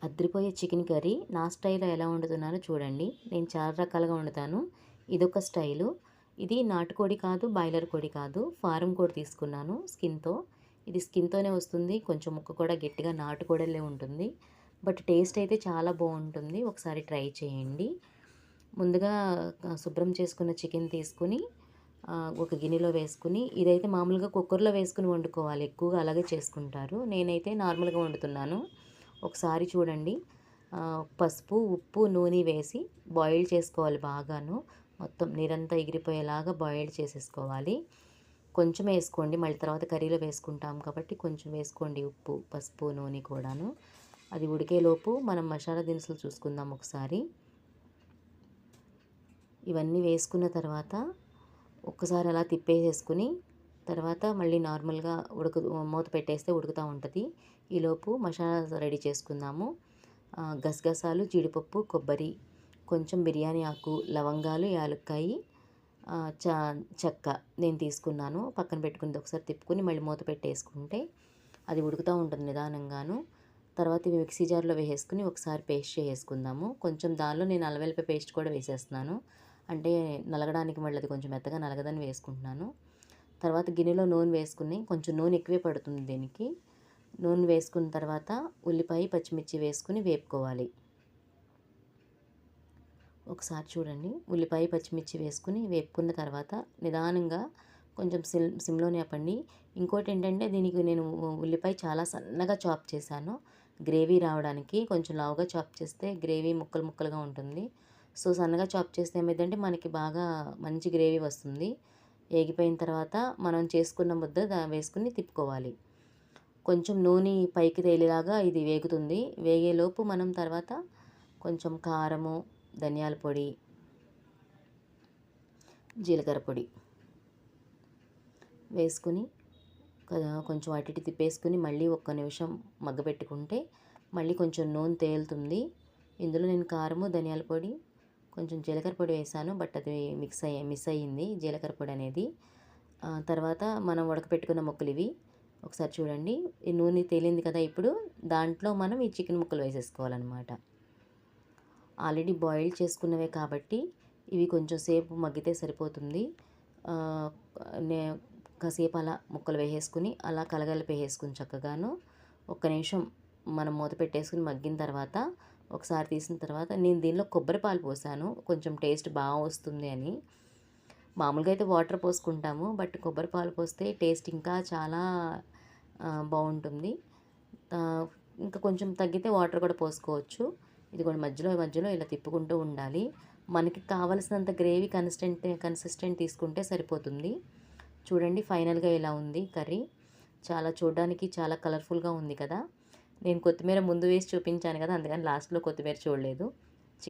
అద్రిపోయే chicken curry నా స్టైల్లో ఎలా వండుతున్నానో చూడండి. నేను చాలా రకాలుగా వండుతాను. ఇదొక స్టైలు. ఇది నాటుకోడి కాదు, బాయిలర్ కోడి కాదు. ఫారం కోడి తీసుకున్నాను స్కిన్‌తో. ఇది స్కిన్‌తోనే వస్తుంది. కొంచెం ముక్క కూడా గట్టిగా నాటుకోడల్లే ఉంటుంది. బట్ టేస్ట్ అయితే చాలా బావుంటుంది. ఒకసారి ట్రై చేయండి. ముందుగా శుభ్రం చేసుకున్న చికెన్ తీసుకొని ఒక గిన్నెలో వేసుకొని, ఇదైతే మామూలుగా కుక్కర్‌లో వేసుకొని వండుకోవాలి. ఎక్కువగా అలాగే చేసుకుంటారు. నేనైతే నార్మల్‌గా వండుతున్నాను. ఒకసారి చూడండి. పసుపు, ఉప్పు, నూనె వేసి బాయిల్ చేసుకోవాలి బాగాను. మొత్తం నీరంతా ఎగిరిపోయేలాగా బాయిల్ చేసేసుకోవాలి. కొంచెం వేసుకోండి. మళ్ళీ తర్వాత కర్రీలో వేసుకుంటాం కాబట్టి కొంచెం వేసుకోండి ఉప్పు, పసుపు, నూనె కూడాను. అది ఉడికేలోపు మనం మసాలా దినుసులు చూసుకుందాం ఒకసారి. ఇవన్నీ వేసుకున్న తర్వాత ఒక్కసారి అలా తిప్పేసేసుకుని తర్వాత మళ్ళీ నార్మల్గా మూత పెట్టేస్తే ఉడుకుతూ ఉంటుంది. ఈలోపు మసాలా రెడీ చేసుకుందాము. గసగసాలు, జీడిపప్పు, కొబ్బరి, కొంచెం బిర్యానీ ఆకు, లవంగాలు, యాలుక్కాయి, చ చెక్క నేను తీసుకున్నాను. పక్కన పెట్టుకుంది. ఒకసారి తిప్పుకొని మళ్ళీ మూత పెట్టేసుకుంటే అది ఉడుకుతూ ఉంటుంది నిదానంగాను. తర్వాత ఇవి మిక్సీ జార్లో వేసేసుకుని ఒకసారి పేస్ట్ చేసేసుకుందాము. కొంచెం దానిలో నేను అల్లం వెల్లిపాయ పేస్ట్ కూడా వేసేస్తున్నాను. అంటే నలగడానికి మళ్ళీ అది కొంచెం మెత్తగా నలగదని వేసుకుంటున్నాను. తర్వాత గిన్నెలో నూనె వేసుకుని, కొంచెం నూనె ఎక్కువే పడుతుంది దీనికి. నూనె వేసుకున్న తర్వాత ఉల్లిపాయ, పచ్చిమిర్చి వేసుకుని వేపుకోవాలి. ఒకసారి చూడండి. ఉల్లిపాయ, పచ్చిమిర్చి వేసుకుని వేపుకున్న తర్వాత నిదానంగా కొంచెం సిమ్‌లోనే ఆపండి. ఇంకోటి ఏంటంటే దీనికి నేను ఉల్లిపాయ చాలా సన్నగా చాప్ చేశాను. గ్రేవీ రావడానికి కొంచెం లావుగా చాప్ చేస్తే గ్రేవీ ముక్కలు ముక్కలుగా ఉంటుంది. సో, సన్నగా చాప్ చేస్తే ఏమైద్దంటే మనకి బాగా మంచి గ్రేవీ వస్తుంది. ఏగిపోయిన తర్వాత మనం చేసుకున్న ముద్ద వేసుకుని తిప్పుకోవాలి. కొంచెం నూనె పైకి తేలేలాగా ఇది వేగుతుంది. వేగేలోపు మనం తర్వాత కొంచెం కారము, ధనియాల పొడి, జీలకర్ర పొడి వేసుకుని కొంచెం అటు ఇటు తిప్పేసుకుని మళ్ళీ ఒక్క నిమిషం మగ్గబెట్టుకుంటే మళ్ళీ కొంచెం నూనె తేలుతుంది. ఇందులో నేను కారము, ధనియాల పొడి, కొంచెం జీలకర్ర పొడి వేశాను. బట్ అది మిస్ అయ్యింది జీలకర్ర పొడి అనేది. తర్వాత మనం ఉడకపెట్టుకున్న ముక్కలు ఇవి. ఒకసారి చూడండి. ఈ నూనె తేలింది కదా! ఇప్పుడు దాంట్లో మనం ఈ చికెన్ ముక్కలు వేసేసుకోవాలన్నమాట. ఆల్రెడీ బాయిల్ చేసుకున్నవే కాబట్టి ఇవి కొంచెం సేపు మగ్గితే సరిపోతుంది. నే కాసేపు అలా ముక్కలు వేసేసుకుని అలా కలగలిపేసేసుకుని చక్కగాను ఒక్క నిమిషం మనం మూత పెట్టేసుకుని మగ్గిన తర్వాత ఒకసారి తీసిన తర్వాత నేను దీనిలో కొబ్బరి పాలు పోసాను. కొంచెం టేస్ట్ బాగా వస్తుంది అని. మామూలుగా అయితే వాటర్ పోసుకుంటాము. బట్ కొబ్బరి పాలు పోస్తే టేస్ట్ ఇంకా చాలా బాగుంటుంది. ఇంకా కొంచెం తగ్గితే వాటర్ కూడా పోసుకోవచ్చు. ఇది కూడా మధ్యలో మధ్యలో ఇలా తిప్పుకుంటూ ఉండాలి. మనకి కావలసినంత గ్రేవీ కన్సిస్టెంట్ తీసుకుంటే సరిపోతుంది. చూడండి ఫైనల్గా ఇలా ఉంది కర్రీ. చాలా చూడడానికి చాలా కలర్ఫుల్గా ఉంది కదా! నేను కొత్తిమీర ముందు వేసి చూపించాను కదా! అందుకని లాస్ట్‌లో కొత్తిమీర చూడలేదు.